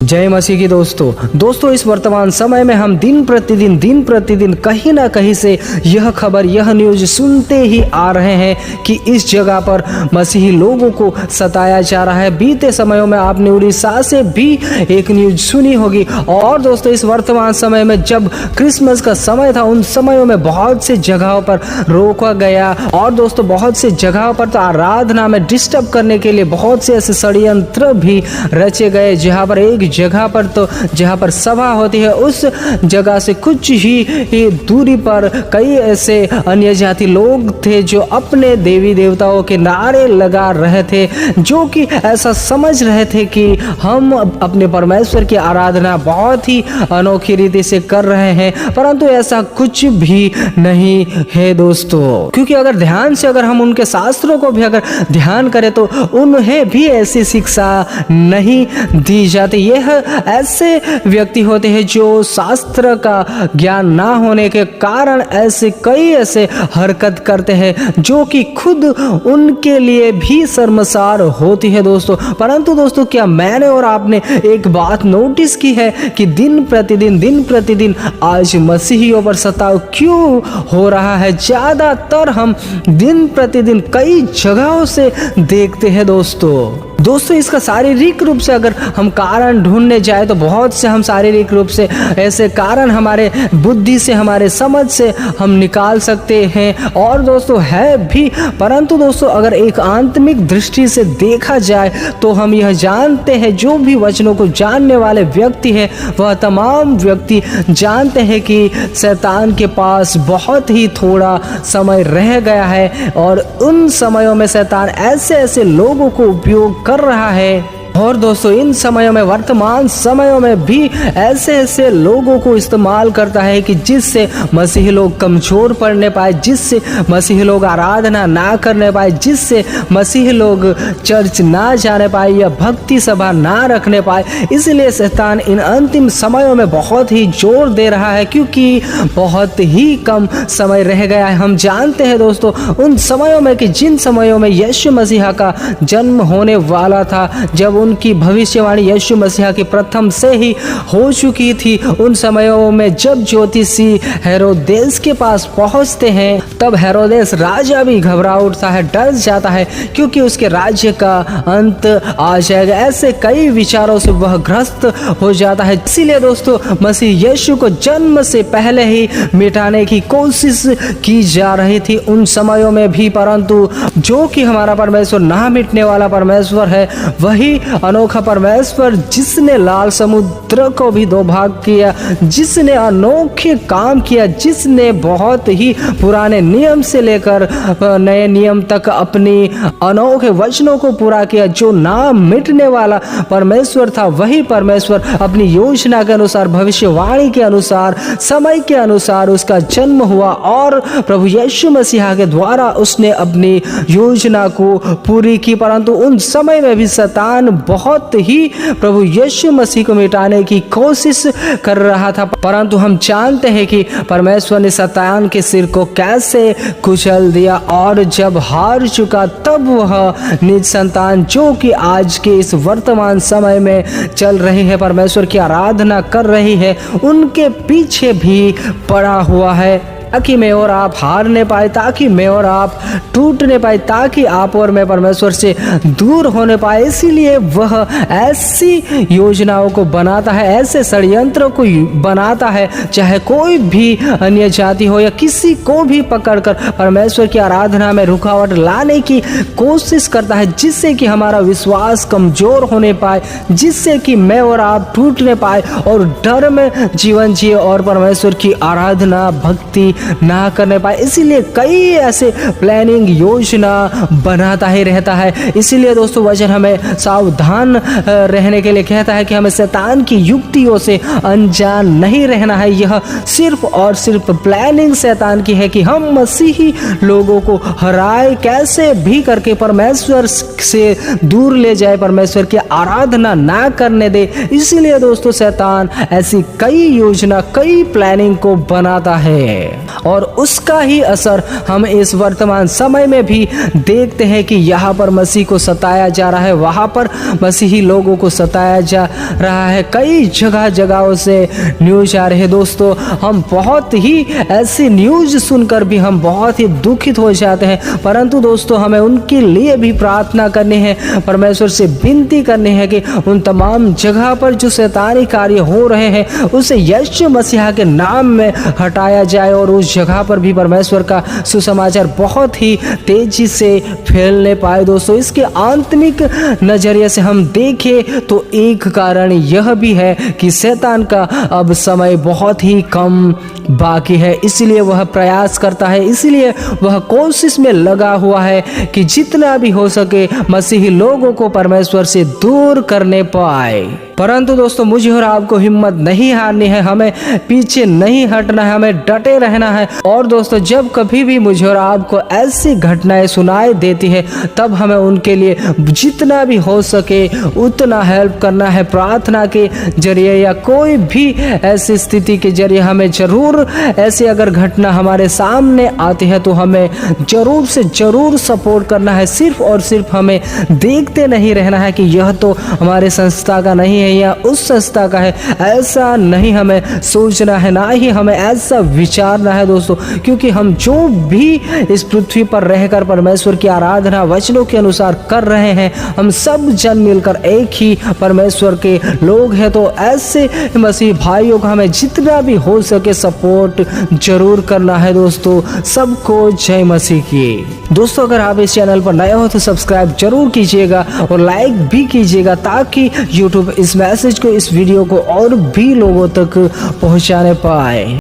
जय मसीह की दोस्तों इस वर्तमान समय में हम दिन प्रतिदिन कहीं ना कहीं से यह खबर यह न्यूज सुनते ही आ रहे हैं कि इस जगह पर मसीही लोगों को सताया जा रहा है। बीते समयों में आपने उड़ीसा से भी एक न्यूज सुनी होगी। और दोस्तों इस वर्तमान समय में जब क्रिसमस का समय था उन समयों में बहुत से जगहों पर रोका गया और दोस्तों बहुत से जगहों पर तो आराधना में डिस्टर्ब करने के लिए बहुत से ऐसे षड्यंत्र भी रचे गए। जहाँ पर एक जगह पर तो जहाँ पर सभा होती है उस जगह से कुछ ही दूरी पर कई ऐसे अन्य जाति लोग थे जो अपने देवी देवताओं के नारे लगा रहे थे, जो कि ऐसा समझ रहे थे कि हम अपने परमेश्वर की आराधना बहुत ही अनोखी रीति से कर रहे हैं। परंतु ऐसा कुछ भी नहीं है दोस्तों, क्योंकि अगर ध्यान से अगर हम उनके शास्त्रों को भी अगर ध्यान करें तो उन्हें भी ऐसी शिक्षा नहीं दी जाती। यह ऐसे व्यक्ति होते हैं जो शास्त्र का ज्ञान ना होने के कारण ऐसे कई ऐसे हरकत करते हैं जो कि खुद उनके लिए भी शर्मसार होती है दोस्तों। परंतु दोस्तों क्या मैंने और आपने एक बात नोटिस की है कि दिन प्रतिदिन आज मसीहियों पर सताव क्यों हो रहा है? ज्यादातर हम दिन प्रतिदिन कई जगहों से देखते हैं दोस्तों। इसका शारीरिक रूप से अगर हम कारण ढूंढने जाए तो बहुत से हम शारीरिक रूप से ऐसे कारण हमारे बुद्धि से हमारे समझ से हम निकाल सकते हैं और दोस्तों है भी। परंतु दोस्तों अगर एक आत्मिक दृष्टि से देखा जाए तो हम यह जानते हैं, जो भी वचनों को जानने वाले व्यक्ति है वह तमाम व्यक्ति जानते हैं कि शैतान के पास बहुत ही थोड़ा समय रह गया है और उन समयों में शैतान ऐसे लोगों को उपयोग कर रहा है। और दोस्तों इन समयों में वर्तमान समयों में भी ऐसे लोगों को इस्तेमाल करता है कि जिससे मसीही लोग कमजोर पड़ने पाए, जिससे मसीही लोग आराधना ना करने पाए, जिससे मसीही लोग चर्च ना जाने पाए या भक्ति सभा ना रखने पाए। इसलिए शैतान इन अंतिम समयों में बहुत ही जोर दे रहा है, क्योंकि बहुत ही कम समय रह गया है। हम जानते हैं दोस्तों उन समयों में कि जिन समयों में यीशु मसीहा का जन्म होने वाला था, जब उनकी भविष्यवाणी यीशु मसीहा की प्रथम से ही हो चुकी थी, उन समयों में जब ज्योतिषी हेरोदेस के पास पहुंचते हैं तब हेरोदेस राजा भी घबरा उठता है, डर जाता है, क्योंकि उसके राज्य का अंत आ जाएगा। ऐसे कई विचारों से वह ग्रस्त हो जाता है। इसीलिए दोस्तों मसीह यीशु को जन्म से पहले ही मिटाने की कोशिश की जा रही थी उन समयों में भी। परंतु जो कि हमारा परमेश्वर ना मिटने वाला परमेश्वर है, वही अनोखा परमेश्वर जिसने लाल समुद्र को भी दो भाग किया, जिसने अनोखे काम किया, जिसने बहुत ही पुराने नियम से लेकर नए नियम तक अपनी अनोखे वचनों को पूरा किया, जो ना मिटने वाला परमेश्वर था, वही परमेश्वर अपनी योजना के अनुसार, भविष्यवाणी के अनुसार, समय के अनुसार उसका जन्म हुआ और प्रभु यीशु मसीहा के द्वारा उसने अपनी योजना को पूरी की। परंतु उन समय में भी शैतान बहुत ही प्रभु यीशु मसीह को मिटाने की कोशिश कर रहा था। परंतु हम जानते हैं कि परमेश्वर ने शैतान के सिर को कैसे कुचल दिया और जब हार चुका तब वह निज संतान जो कि आज के इस वर्तमान समय में चल रही है, परमेश्वर की आराधना कर रही है, उनके पीछे भी पड़ा हुआ है, ताकि मैं और आप हार नहीं पाए, ताकि मैं और आप टूट नहीं पाए, ताकि आप और मैं परमेश्वर से दूर होने पाए। इसीलिए वह ऐसी योजनाओं को बनाता है, ऐसे षड्यंत्रों को बनाता है, चाहे कोई भी अन्य जाति हो या किसी को भी पकड़कर परमेश्वर की आराधना में रुकावट लाने की कोशिश करता है, जिससे कि हमारा विश्वास कमजोर होने पाए, जिससे कि मैं और आप टूटने पाए और डर में जीवन जिए और परमेश्वर की आराधना भक्ति ना करने पाए। इसीलिए कई ऐसे प्लानिंग योजना बनाता ही रहता है। इसीलिए दोस्तों वचन हमें सावधान रहने के लिए कहता है कि हमें शैतान की युक्तियों से अनजान नहीं रहना है। यह सिर्फ और सिर्फ प्लानिंग शैतान की है कि हम मसीही लोगों को हराए कैसे भी करके परमेश्वर से दूर ले जाए, परमेश्वर की आराधना ना करने दे। इसीलिए दोस्तों शैतान ऐसी कई योजना कई प्लानिंग को बनाता है। और उसका ही असर हम इस वर्तमान समय में भी देखते हैं कि यहाँ पर मसीह को सताया जा रहा है, वहाँ पर मसीही लोगों को सताया जा रहा है। कई जगहों से न्यूज आ रहे हैं दोस्तों, हम बहुत ही ऐसी न्यूज सुनकर भी हम बहुत ही दुखित हो जाते हैं, परंतु दोस्तों हमें उनके लिए भी प्रार्थना करनी है, परमेश्वर से विनती करनी है कि उन तमाम जगह पर जो शैतानी कार्य हो रहे हैं उसे यीशु मसीह के नाम में हटाया जाए और उस जगह पर भी परमेश्वर का सुसमाचार बहुत ही तेजी से फैलने पाए। दोस्तों इसके आत्मिक नजरिए से हम देखें तो एक कारण यह भी है कि शैतान का अब समय बहुत ही कम बाकी है, इसलिए वह प्रयास करता है, इसलिए वह कोशिश में लगा हुआ है कि जितना भी हो सके मसीही लोगों को परमेश्वर से दूर करने पाए। परंतु दोस्तों मुझे और आपको हिम्मत नहीं हारनी है, हमें पीछे नहीं हटना है, हमें डटे रहना है। और दोस्तों जब कभी भी मुझे और आपको ऐसी घटनाएं सुनाई देती है तब हमें उनके लिए जितना भी हो सके उतना हेल्प करना है, प्रार्थना के जरिए या कोई भी ऐसी स्थिति के जरिए हमें जरूर ऐसी अगर घटना हमारे सामने आती है तो हमें जरूर से जरूर सपोर्ट करना है। सिर्फ और सिर्फ हमें देखते नहीं रहना है कि यह तो हमारे संस्था का नहीं है या उस संस्था का है, ऐसा नहीं हमें सोचना है, ना ही हमें ऐसा विचारना है दोस्तों, क्योंकि हम जो भी इस पृथ्वी पर रहकर परमेश्वर की आराधना वचनों के अनुसार कर रहे हैं, हम सब जन मिलकर एक ही परमेश्वर के लोग हैं। तो ऐसे मसीह भाइयों का हमें जितना भी हो सके सपोर्ट जरूर करना है दोस्तों। सबको जय मसीह की। दोस्तों अगर आप इस चैनल पर नए हो तो सब्सक्राइब जरूर कीजिएगा और लाइक भी कीजिएगा ताकि यूट्यूब इस मैसेज को, इस वीडियो को और भी लोगों तक पहुंचाने पाए।